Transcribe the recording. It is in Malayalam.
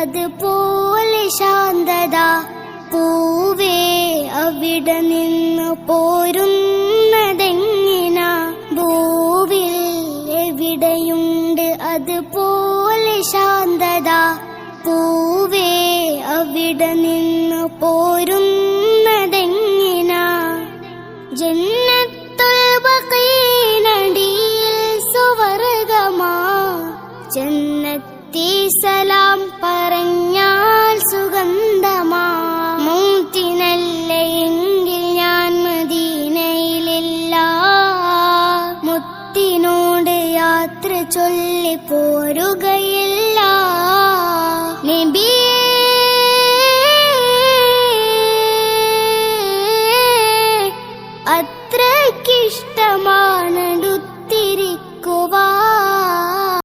അതുപോലെ ശാന്തത. പൂവേ അവിടെ നിന്ന് പോരുന്നതെങ്ങിനാ? ഭൂവിൽ എവിടെയുണ്ട് അതുപോലെ ശാന്തത. പൂവേ അവിടെ നിന്ന് പോരുന്നതെങ്ങിനാ? ജന്നത്തുൽ ബഖീനടിയിൽ സുവർഗമാ. ജന്നത്തി സലാം പറഞ്ഞാൽ സുഗന്ധമാ. മൂത്തിനല്ല എങ്കിൽ ഞാൻ മദീനയിലില്ല. മുത്തിനോട് യാത്ര ചൊല്ലി പോരുകയിൽ